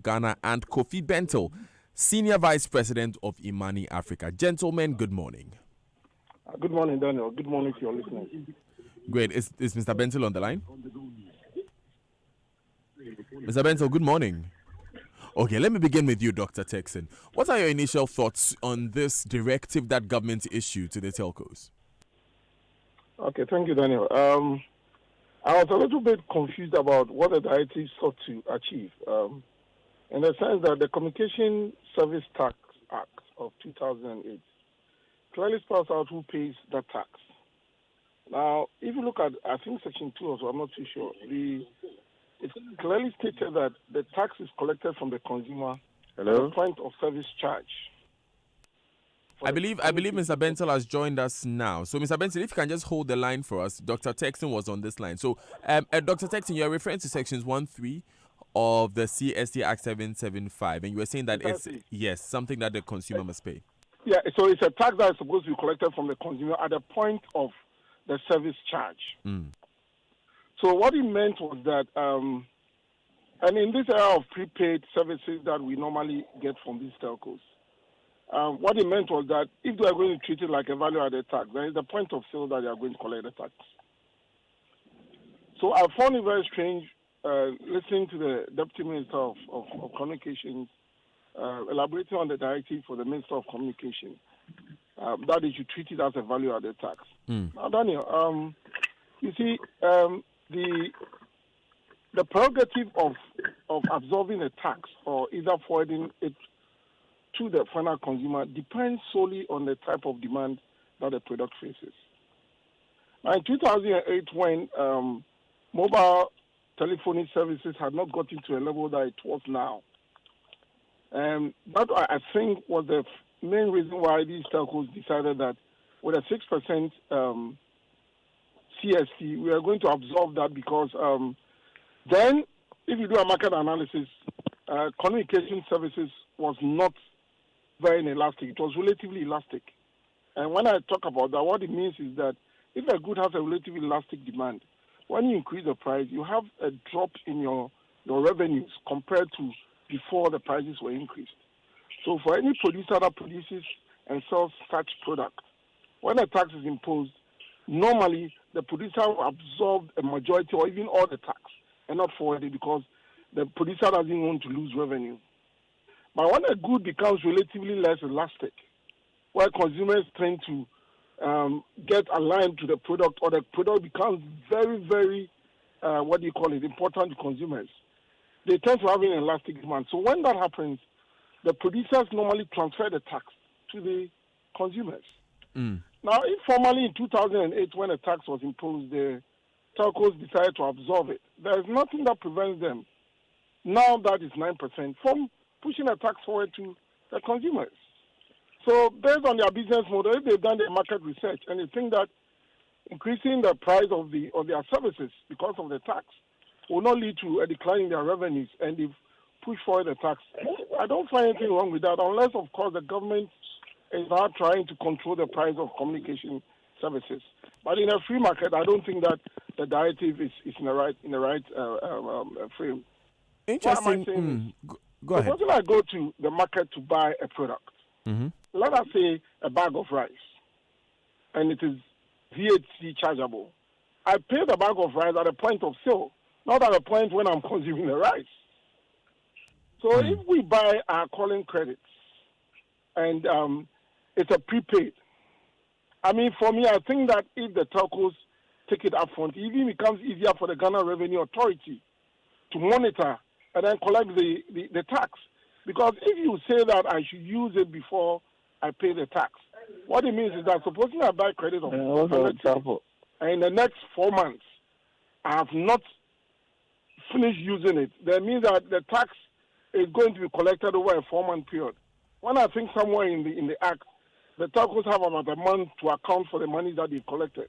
Ghana, and Kofi Bentil, Senior Vice President of Imani Africa. Gentlemen, good morning. Good morning, Daniel. Good morning to your listeners. Great. Is Mr. Bentil on the line? Mr. Bentil, good morning. Okay, let me begin with you, Dr. Texan. What are your initial thoughts on this directive that government issued to the telcos? Okay, thank you, Daniel. I was a little bit confused about what the directive sought to achieve, in the sense that the Communication Service Tax Act of 2008 clearly spells out who pays that tax. Now, if you look at, I think Section 2 also, I'm not too sure, it clearly stated that the tax is collected from the consumer at the point of service charge. I believe Mr. Bentil has joined us now. So, Mr. Bentil, if you can just hold the line for us. Dr. Texan was on this line. So, Dr. Texan, you're referring to sections 1-3 of the CST Act 775, and you were saying that it's something that the consumer must pay. Yeah, so it's a tax that is supposed to be collected from the consumer at the point of the service charge. So what it meant was that, and in this era of prepaid services that we normally get from these telcos, what it meant was that if they are going to treat it like a value-added tax, then it's the point of sale that they are going to collect the tax. So I found it very strange listening to the Deputy Minister of Communications elaborating on the directive for the Minister of Communication that they should treat it as a value-added tax. Now, Daniel, you see, the prerogative of absorbing a tax or either forwarding it to the final consumer depends solely on the type of demand that the product faces. Now, in 2008, when mobile telephony services had not gotten to a level that it was now, that I think was the main reason why these telcos decided that with a 6% CST, we are going to absorb that because then, if you do a market analysis, communication services was not very inelastic. It was relatively elastic. And when I talk about that, what it means is that if a good has a relatively elastic demand, when you increase the price, you have a drop in your revenues compared to before the prices were increased. So for any producer that produces and sells such product, when a tax is imposed, normally the producer will absorb a majority or even all the tax and not forward it because the producer doesn't want to lose revenue. But when a good becomes relatively less elastic, where consumers tend to get aligned to the product or the product becomes very, very, important to consumers, they tend to have an elastic demand. So when that happens, the producers normally transfer the tax to the consumers. Now, if formally in 2008, when a tax was imposed, the telcos decided to absorb it, there is nothing that prevents them, now that is 9%, from pushing a tax forward to the consumers. So based on their business model, if they've done their market research and they think that increasing the price of their services because of the tax will not lead to a decline in their revenues and they've pushed forward the tax, I don't find anything wrong with that, unless, of course, the government is not trying to control the price of communication services. But in a free market, I don't think that the directive is in the right frame. Interesting. Why am I saying this? Go ahead. Suppose I go to the market to buy a product. Let us say a bag of rice, and it is VAT chargeable. I pay the bag of rice at the point of sale, not at the point when I'm consuming the rice. So if we buy our calling credits, and it's a prepaid, I mean, for me, I think that if the telcos take it up front, it even becomes easier for the Ghana Revenue Authority to monitor and then collect the tax. Because if you say that I should use it before I pay the tax, what it means is that supposing I buy credit of 100, and in the next 4 months, I have not finished using it, that means that the tax is going to be collected over a 4-month period. When I think somewhere in the Act, the telcos have about a month to account for the money that they've collected.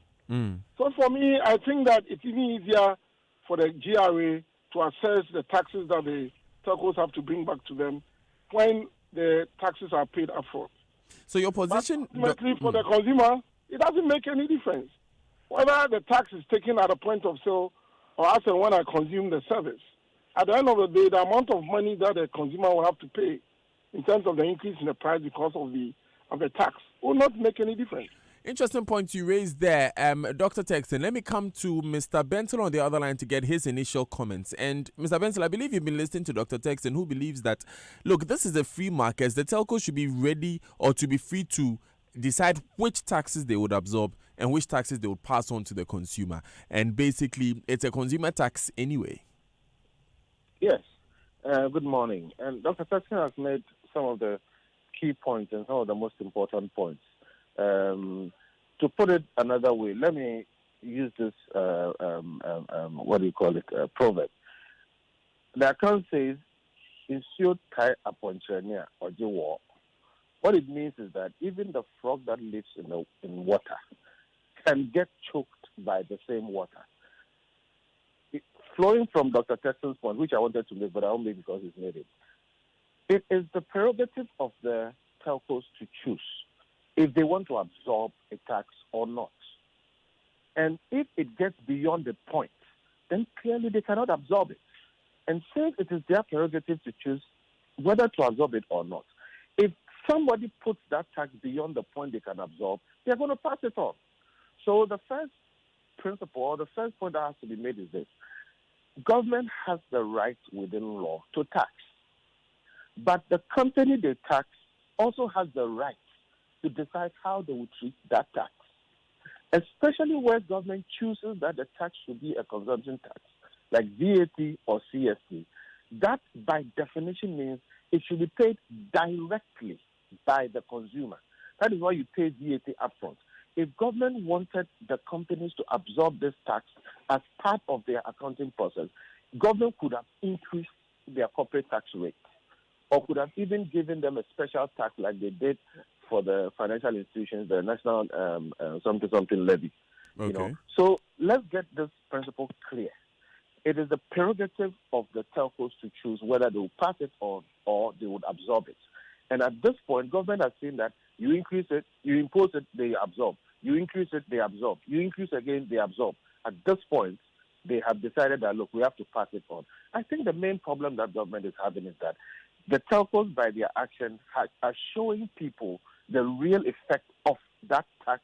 So for me, I think that it's even easier for the GRA to assess the taxes that the telcos have to bring back to them when the taxes are paid upfront. So your position... But ultimately, for the consumer, it doesn't make any difference. Whether the tax is taken at a point of sale or as and when I consume the service, at the end of the day, the amount of money that the consumer will have to pay in terms of the increase in the price because of the tax will not make any difference. Interesting point you raised there, Dr. Texton. Let me come to Mr. Benson on the other line to get his initial comments. And Mr. Benson, I believe you've been listening to Dr. Texton, who believes that, look, this is a free market. The telco should be ready or to be free to decide which taxes they would absorb and which taxes they would pass on to the consumer. And basically, it's a consumer tax anyway. Yes. Good morning. And Dr. Texton has made some of the key points and some of the most important points. To put it another way, let me use this, proverb. The account says, "Insure tie upon Chenia or war." What it means is that even the frog that lives in water can get choked by the same water. Flowing from Dr. Texton's point, which I wanted to make, but I won't make because he's made it. It is the prerogative of the telcos to choose if they want to absorb a tax or not. And if it gets beyond the point, then clearly they cannot absorb it. And since it is their prerogative to choose whether to absorb it or not, if somebody puts that tax beyond the point they can absorb, they're going to pass it on. So the first principle, or the first point that has to be made is this. Government has the right within law to tax. But the company they tax also has the right to decide how they will treat that tax, especially where government chooses that the tax should be a consumption tax, like VAT or CST. That, by definition, means it should be paid directly by the consumer. That is why you pay VAT upfront. If government wanted the companies to absorb this tax as part of their accounting process, government could have increased their corporate tax rate, or could have even given them a special tax like they did for the financial institutions, the national something levy. Okay. So let's get this principle clear. It is the prerogative of the telcos to choose whether they will pass it on or they would absorb it. And at this point, government has seen that you increase it, you impose it, they absorb. You increase it, they absorb. You increase again, they absorb. At this point, they have decided that, look, we have to pass it on. I think the main problem that government is having is that the telcos, by their action, are showing people the real effect of that tax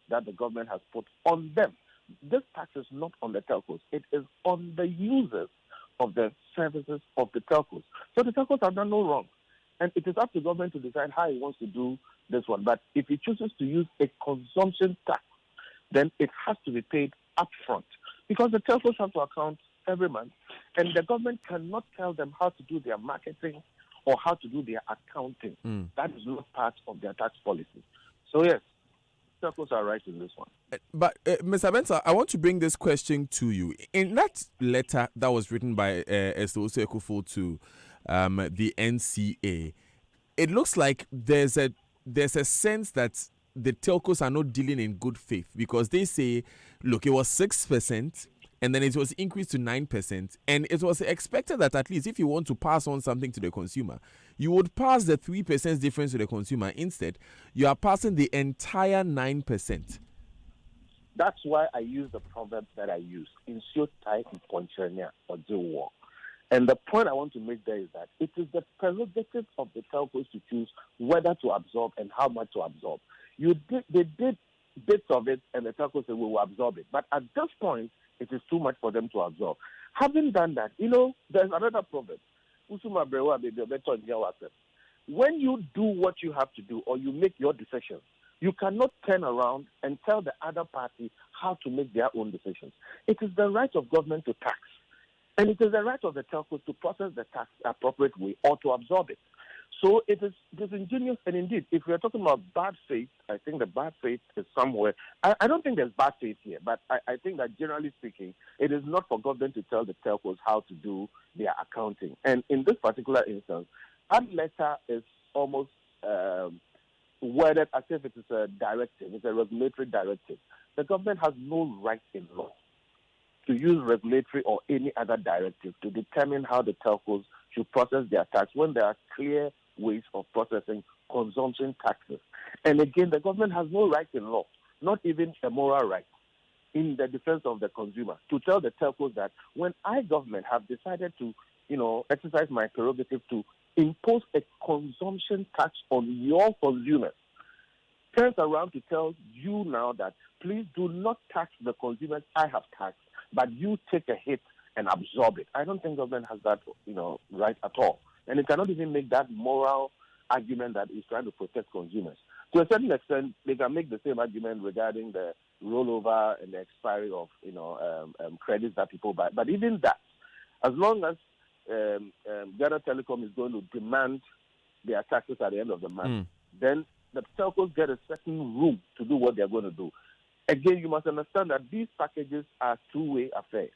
that the government has put on them. This tax is not on the telcos. It is on the users of the services of the telcos. So the telcos have done no wrong. And it is up to government to decide how it wants to do this one. But if it chooses to use a consumption tax, then it has to be paid upfront, because the telcos have to account every month, and the government cannot tell them how to do their marketing or how to do their accounting. That is not part of their tax policy. So yes, telcos are right in this one. But Mr. Benson, I want to bring this question to you. In that letter that was written by Esther Ekufuor to the NCA, it looks like there's a sense that the telcos are not dealing in good faith, because they say, look, it was 6% and then it was increased to 9%, and it was expected that at least if you want to pass on something to the consumer, you would pass the 3% difference to the consumer. Instead, you are passing the entire 9%. That's why I use the proverb that I use, insure tie ponchenia or do war. And the point I want to make there is that it is the prerogative of the telcos to choose whether to absorb and how much to absorb. They did bits of it, and the telcos said, we will absorb it. But at this point, it is too much for them to absorb. Having done that, there's another proverb. When you do what you have to do, or you make your decisions, you cannot turn around and tell the other party how to make their own decisions. It is the right of government to tax. And it is the right of the telcos to process the tax the appropriate way or to absorb it. So it is disingenuous. And indeed, if we are talking about bad faith, I think the bad faith is somewhere. I don't think there's bad faith here, but I think that generally speaking, it is not for government to tell the telcos how to do their accounting. And in this particular instance, that letter is almost worded as if it is a directive. It's a regulatory directive. The government has no right in law to use regulatory or any other directive to determine how the telcos should process their tax when there are clear ways of processing consumption taxes. And again, the government has no right in law, not even a moral right, in the defense of the consumer, to tell the telcos that when I, government, have decided to exercise my prerogative to impose a consumption tax on your consumers, turns around to tell you now that please do not tax the consumers I have taxed, but you take a hit and absorb it. I don't think government has that, right at all. And it cannot even make that moral argument that it's trying to protect consumers. To a certain extent, they can make the same argument regarding the rollover and the expiry of, credits that people buy. But even that, as long as Ghana Telecom is going to demand their taxes at the end of the month, then the telcos get a certain room to do what they're going to do. Again, you must understand that these packages are two-way affairs.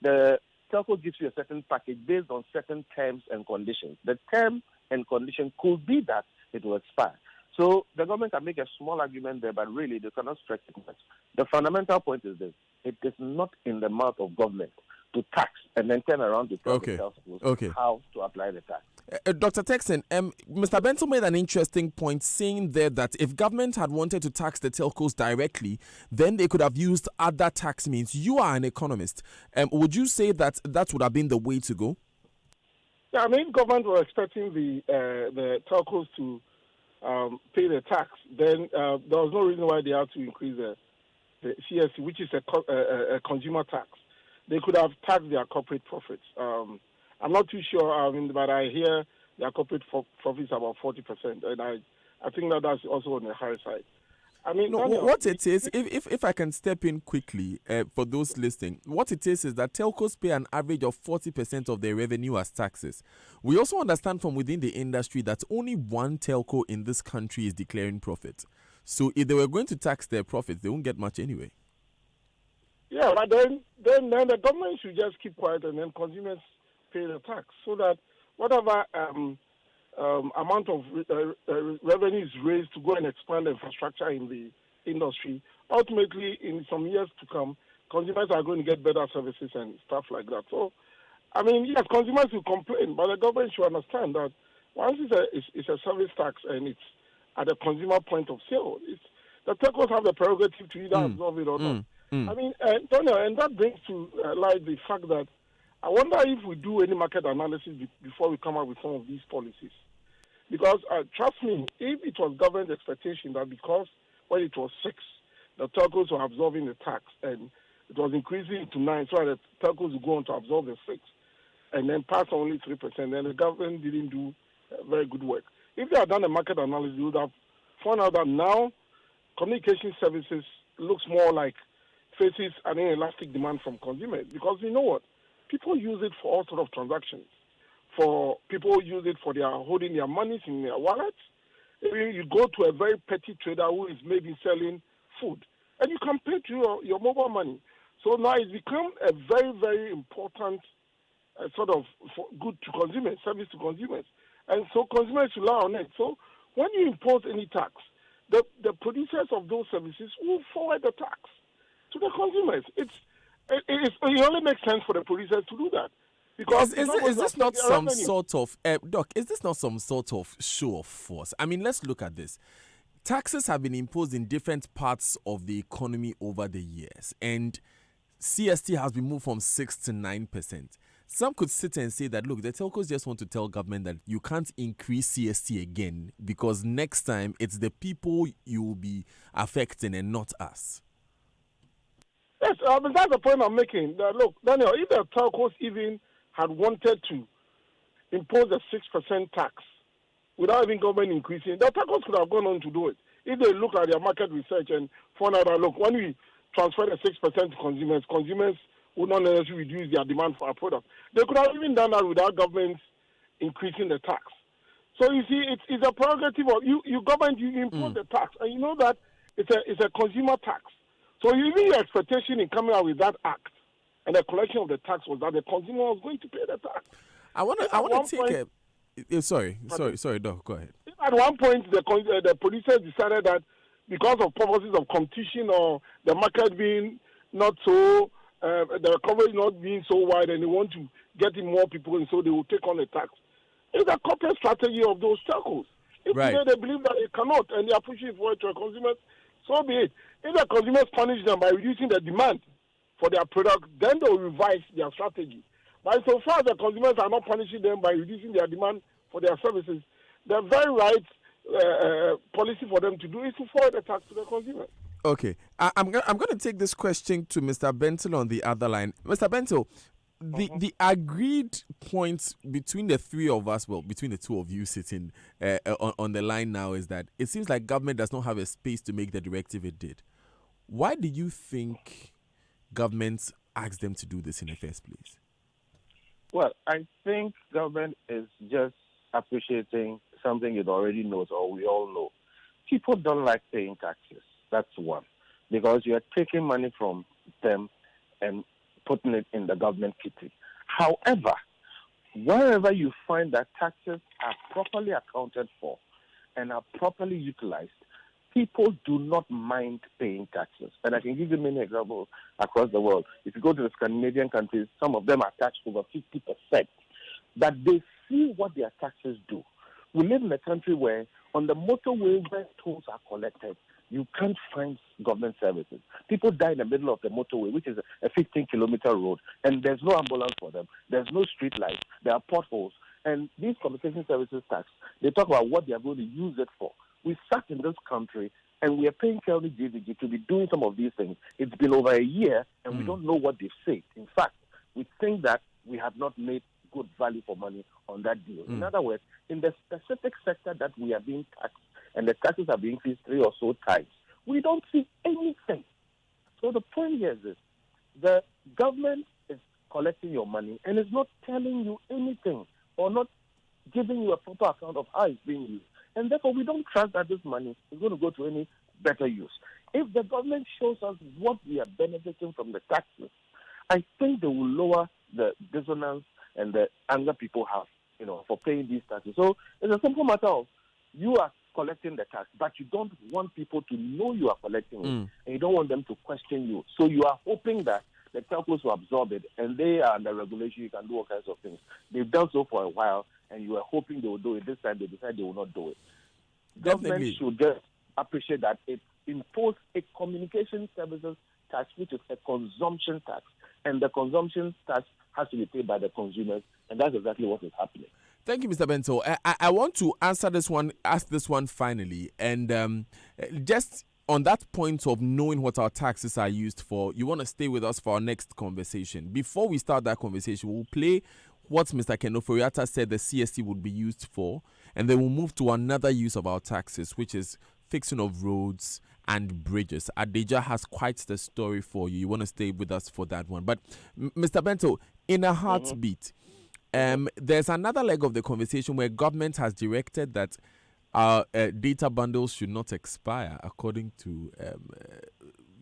The telco gives you a certain package based on certain terms and conditions. The term and condition could be that it will expire. So the government can make a small argument there, but really they cannot stretch it much. The fundamental point is this: it is not in the mouth of government to tax and then turn around to tell the telcos how to apply the tax. Dr. Texon, Mr. Benson made an interesting point, saying there that if government had wanted to tax the telcos directly, then they could have used other tax means. You are an economist. Would you say that that would have been the way to go? Yeah, I mean, government were expecting the telcos to pay the tax. Then there was no reason why they had to increase the CST, which is a consumer tax. They could have taxed their corporate profits. I'm not too sure, but I hear their corporate profits about 40%, and I think that's also on the higher side. I mean, no, what it is, if I can step in quickly for those listening, what it is that telcos pay an average of 40% of their revenue as taxes. We also understand from within the industry that only one telco in this country is declaring profit. So if they were going to tax their profits, they won't get much anyway. Yeah, but then the government should just keep quiet and then consumers pay the tax so that whatever amount of revenue is raised to go and expand the infrastructure in the industry, ultimately in some years to come, consumers are going to get better services and stuff like that. So, I mean, yes, consumers will complain, but the government should understand that once it's a service tax and it's at the consumer point of sale, the telcos have the prerogative to either absorb it or not. I mean, Daniel, and that brings to light the fact that I wonder if we do any market analysis before we come up with some of these policies. Because, trust me, if it was government expectation that because when it was 6, the telcos were absorbing the tax and it was increasing to 9, so the telcos would go on to absorb the 6 and then pass only 3%, then the government didn't do very good work. If they had done a market analysis, they would have found out that now communication services looks more like faces an inelastic demand from consumers. Because you know what? People use it for all sorts of transactions. People use it for their holding their money in their wallets. You go to a very petty trader who is maybe selling food, and you can pay to your mobile money. So now it's become a very, very important sort of good to consumers, service to consumers. And so consumers rely on it. So when you impose any tax, the producers of those services will forward the tax to the consumers. It only makes sense for the producers to do that. Because is this not some sort of Doc? Is this not some sort of show of force? I mean, let's look at this. Taxes have been imposed in different parts of the economy over the years, and CST has been moved from 6 to 9%. Some could sit and say that, look, the telcos just want to tell government that you can't increase CST again because next time it's the people you will be affecting and not us. Yes, that's the point I'm making. Look, Daniel, if the telcos even had wanted to impose a 6% tax without even government increasing, the telcos could have gone on to do it. If they look at their market research and found out that, look, when we transfer the 6% to consumers would not necessarily reduce their demand for our product. They could have even done that without government increasing the tax. So you see, it's a prerogative of you government, you impose the tax, and you know that it's a consumer tax. So even your expectation in coming out with that act and the collection of the tax was that the consumer was going to pay the tax. I want to take a... Sorry, Doc, go ahead. At one point, the producers decided that because of purposes of competition or the market being not so, the coverage not being so wide, and they want to get in more people, and so they will take on the tax. It's a corporate strategy of those telcos. If they believe that they cannot and they are pushing forward to the consumers, so be it. If the consumers punish them by reducing the demand for their product, then they will revise their strategy. But so far, the consumers are not punishing them by reducing their demand for their services. The very right policy for them to do is to forward the tax to the consumer. Okay, I'm going to take this question to Mr. Bentil on the other line. Mr. Bentil, the agreed points between the three of us, well, between the two of you sitting on the line now, is that it seems like government does not have a space to make the directive it did. Why do you think government asked them to do this in the first place? Well, I think government is just appreciating something it already knows, or we all know. People don't like paying taxes. That's one. Because you are taking money from them and putting it in the government kitty. However, wherever you find that taxes are properly accounted for and are properly utilized, people do not mind paying taxes. And I can give you many examples across the world. If you go to the Scandinavian countries, some of them are taxed over 50%. But they see what their taxes do. We live in a country where on the motorway where tolls are collected, you can't find government services. People die in the middle of the motorway, which is a 15-kilometer road, and there's no ambulance for them. There's no street lights. There are potholes. And these communication services tax, they talk about what they are going to use it for. We sat in this country, and we are paying Kelly JVG to be doing some of these things. It's been over a year, and we don't know what they've said. In fact, we think that we have not made good value for money on that deal. In other words, in the specific sector that we are being taxed, and the taxes are being increased 3 or so times, we don't see anything. So the point here is this: the government is collecting your money and is not telling you anything or not giving you a proper account of how it's being used. And therefore, we don't trust that this money is going to go to any better use. If the government shows us what we are benefiting from the taxes, I think they will lower the dissonance and the anger people have, for paying these taxes. So it's a simple matter of you are collecting the tax, but you don't want people to know you are collecting it, and you don't want them to question you. So you are hoping that the telcos will absorb it, and they are under regulation. You can do all kinds of things. They've done so for a while, and you are hoping they will do it. This time they decide they will not do it. Government should just appreciate that it imposed a communication services tax, which is a consumption tax, and the consumption tax has to be paid by the consumers, and that's exactly what is happening. Thank you, Mr. Bento. I want to ask this one finally, and just on that point of knowing what our taxes are used for, you want to stay with us for our next conversation. Before we start that conversation, we'll play what Mr. Ken Ofori-Atta said the CST would be used for, and then we'll move to another use of our taxes, which is fixing of roads and bridges. Adija has quite the story for you. You want to stay with us for that one. But Mr. Bento, in a heartbeat, there's another leg of the conversation where government has directed that our data bundles should not expire, according to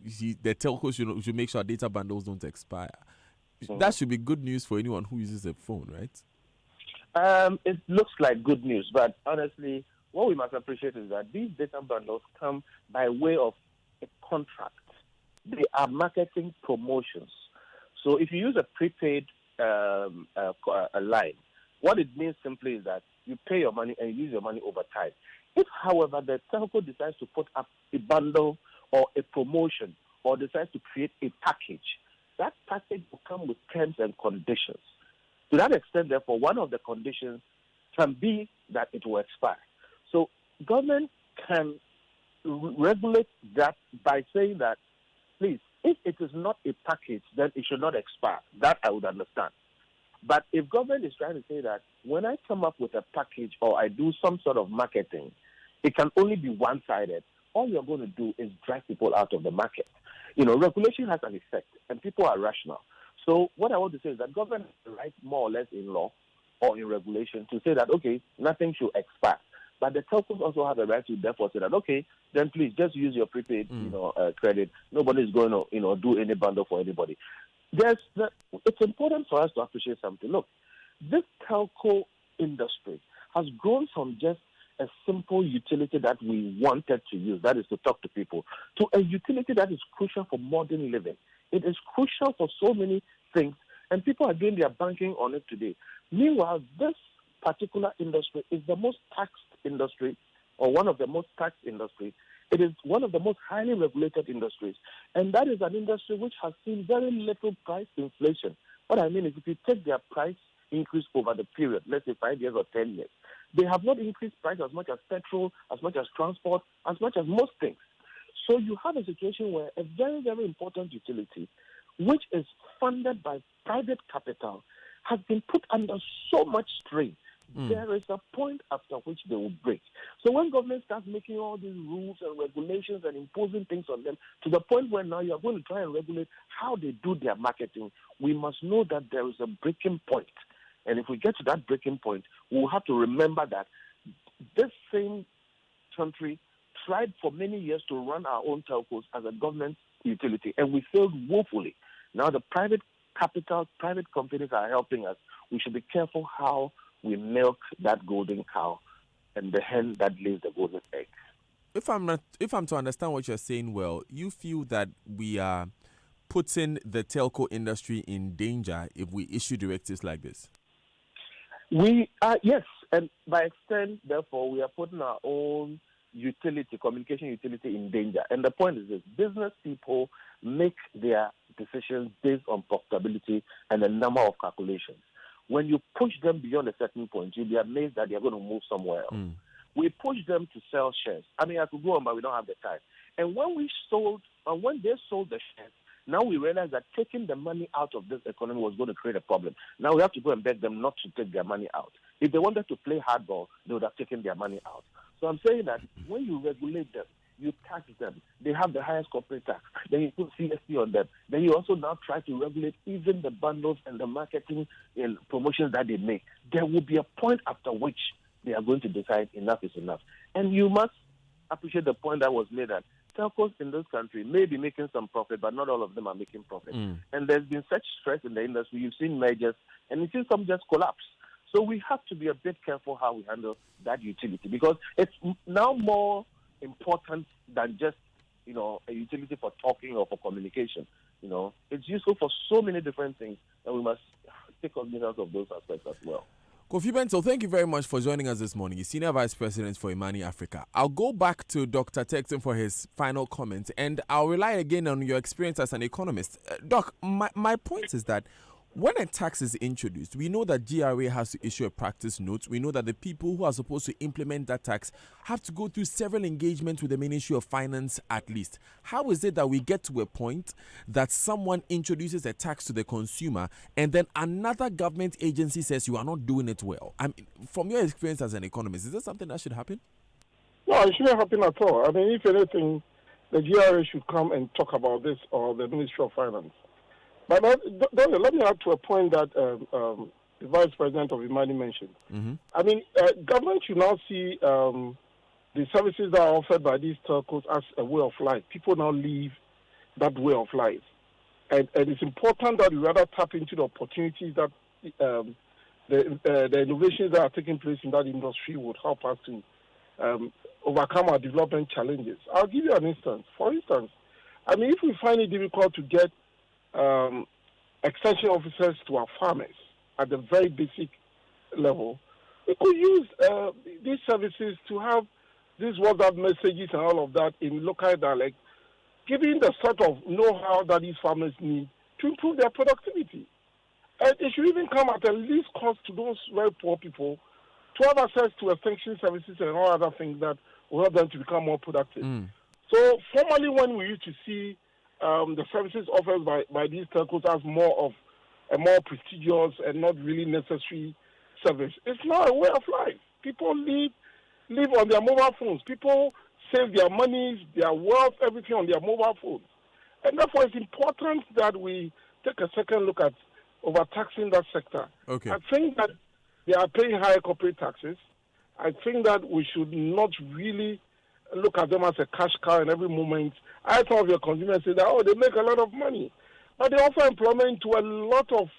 the telcos should make sure data bundles don't expire. That should be good news for anyone who uses a phone, right? It looks like good news, but honestly, what we must appreciate is that these data bundles come by way of a contract. They are marketing promotions. So if you use a prepaid a line, what it means simply is that you pay your money and you use your money over time. If, however, the telco decides to put up a bundle or a promotion or decides to create a package, that package will come with terms and conditions. To that extent, therefore, one of the conditions can be that it will expire. So government can regulate that by saying that, please, if it is not a package, then it should not expire. That I would understand. But if government is trying to say that when I come up with a package or I do some sort of marketing, it can only be one-sided, all you're going to do is drive people out of the market. Regulation has an effect, and people are rational. So what I want to say is that government has the right, more or less in law or in regulation, to say that, okay, nothing should expire. But the telcos also have a right to therefore say that, okay, then please just use your prepaid, credit. Nobody is going to, do any bundle for anybody. It's important for us to appreciate something. Look, this telco industry has grown from just a simple utility that we wanted to use, that is to talk to people, to a utility that is crucial for modern living. It is crucial for so many things, and people are doing their banking on it today. Meanwhile, this particular industry is the most taxed industry, or one of the most taxed industries. It is one of the most highly regulated industries, and that is an industry which has seen very little price inflation. What I mean is if you take their price increase over the period, let's say 5 years or 10 years, they have not increased price as much as petrol, as much as transport, as much as most things. So you have a situation where a very, very important utility, which is funded by private capital, has been put under so much strain. There is a point after which they will break. So when government starts making all these rules and regulations and imposing things on them to the point where now you are going to try and regulate how they do their marketing, we must know that there is a breaking point. And if we get to that breaking point, we'll have to remember that this same country tried for many years to run our own telcos as a government utility, and we failed woefully. Now the private capital, private companies are helping us. We should be careful how we milk that golden cow and the hen that lays the golden egg. If I'm to understand what you're saying, well, you feel that we are putting the telco industry in danger if we issue directives like this? We are, yes, and by extent, therefore, we are putting our own utility, communication utility, in danger. And the point is this: business people make their decisions based on profitability and a number of calculations. When you push them beyond a certain point, you'll be amazed that they're going to move somewhere else. We push them to sell shares. I mean, I could go on, but we don't have the time. And when they sold the shares, now we realize that taking the money out of this economy was going to create a problem. Now we have to go and beg them not to take their money out. If they wanted to play hardball, they would have taken their money out. So I'm saying that when you regulate them, you tax them, they have the highest corporate tax, then you put CST on them, then you also now try to regulate even the bundles and the marketing and promotions that they make. There will be a point after which they are going to decide enough is enough. And you must appreciate the point that was made that telcos in this country may be making some profit, but not all of them are making profit. And there's been such stress in the industry. You've seen mergers, and you've seen some just collapse. So we have to be a bit careful how we handle that utility, because it's now more important than just, a utility for talking or for communication. It's useful for so many different things, and we must take cognizance of those aspects as well. Kofi Bentil, thank you very much for joining us this morning. He's Senior Vice President for Imani Africa. I'll go back to Dr. Texton for his final comment, and I'll rely again on your experience as an economist. Doc, my point is that when a tax is introduced, we know that GRA has to issue a practice note. We know that the people who are supposed to implement that tax have to go through several engagements with the Ministry of Finance at least. How is it that we get to a point that someone introduces a tax to the consumer and then another government agency says you are not doing it well? I mean, from your experience as an economist, is that something that should happen? No, it shouldn't happen at all. I mean, if anything, the GRA should come and talk about this, or the Ministry of Finance. But let me add to a point that the Vice President of Imani mentioned. I mean, government should now see the services that are offered by these telcos as a way of life. People now live that way of life. And it's important that we rather tap into the opportunities that the innovations that are taking place in that industry would help us to overcome our development challenges. I'll give you an instance. For instance, I mean, if we find it difficult to get extension officers to our farmers at the very basic level, we could use these services to have these WhatsApp messages and all of that in local dialect, giving the sort of know-how that these farmers need to improve their productivity. And it should even come at a least cost to those very poor people to have access to extension services and all other things that will help them to become more productive. So formerly, when we used to see the services offered by these telcos as more of a more prestigious and not really necessary service, it's now a way of life. People live on their mobile phones. People save their monies, their wealth, everything on their mobile phones. And therefore, it's important that we take a second look at overtaxing that sector. Okay. I think that they are paying higher corporate taxes. I think that we should not really look at them as a cash cow in every moment. I thought of your consumers say that, they make a lot of money. But they offer employment to a lot of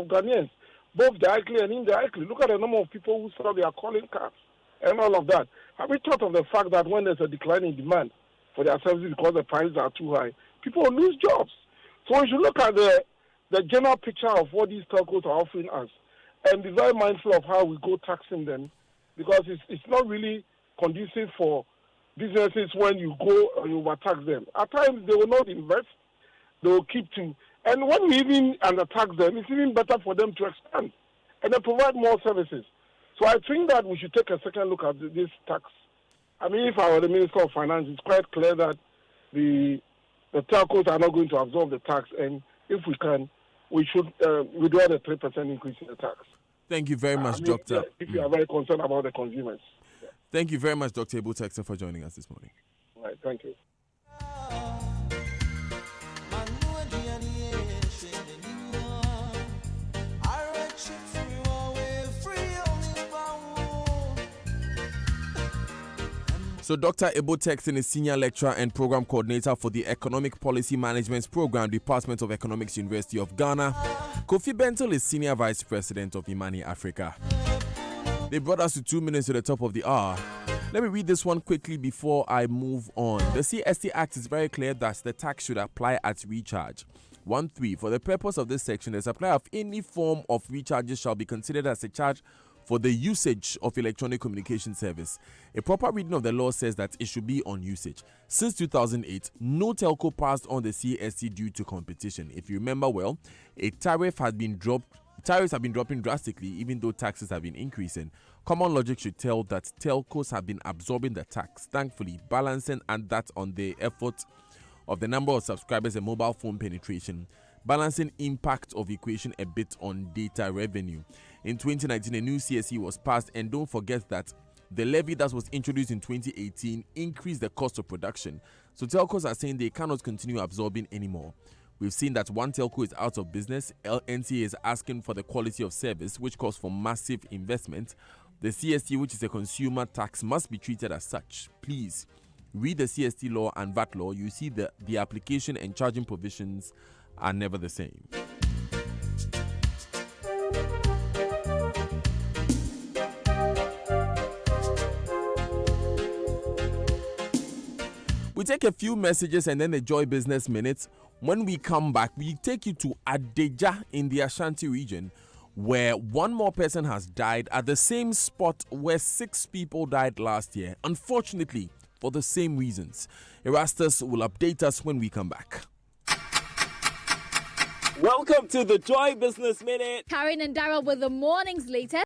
Ghanaians, both directly and indirectly. Look at the number of people who sell their calling cards and all of that. Have you thought of the fact that when there's a decline in demand for their services because the prices are too high, people will lose jobs? So we should look at the general picture of what these telcos are offering us and be very mindful of how we go taxing them, because it's not really conducive for businesses when you go and you overtax them. At times, they will not invest. They will keep to And when we even undertax them, it's even better for them to expand and then provide more services. So I think that we should take a second look at this tax. I mean, if I were the Minister of Finance, it's quite clear that the telcos are not going to absorb the tax, and if we can, we should withdraw the 3% increase in the tax. Thank you very much, Doctor. If you are very concerned about the consumers. Thank you very much, Dr. Ebo Textor, for joining us this morning. All right, thank you. So Dr. Ebo Textor is Senior Lecturer and Program Coordinator for the Economic Policy Management Program, Department of Economics, University of Ghana. Kofi Bentil is Senior Vice President of Imani Africa. They brought us to 2 minutes to the top of the hour. Let me read this one quickly before I move on. The CST Act is very clear that the tax should apply at recharge. 1.3. For the purpose of this section, the supply of any form of recharges shall be considered as a charge for the usage of electronic communication service. A proper reading of the law says that it should be on usage. Since 2008, no telco passed on the CST due to competition. If you remember well, tariffs have been dropping drastically even though taxes have been increasing. Common logic should tell that telcos have been absorbing the tax, thankfully balancing and that on the effort of the number of subscribers and mobile phone penetration, balancing impact of equation a bit on data revenue. In 2019, a new CSE was passed, and don't forget that the levy that was introduced in 2018 increased the cost of production. So telcos are saying they cannot continue absorbing anymore. We've seen that one telco is out of business. NTA is asking for the quality of service, which calls for massive investment. The CST, which is a consumer tax, must be treated as such. Please read the CST law and VAT law. You see the application and charging provisions are never the same. We take a few messages and then the Joy Business Minute. When we come back, we take you to Adeja in the Ashanti region, where one more person has died at the same spot where 6 people died last year, unfortunately, for the same reasons. Erastus will update us when we come back. Welcome to the Joy Business Minute. Karen and Daryl with the morning's latest.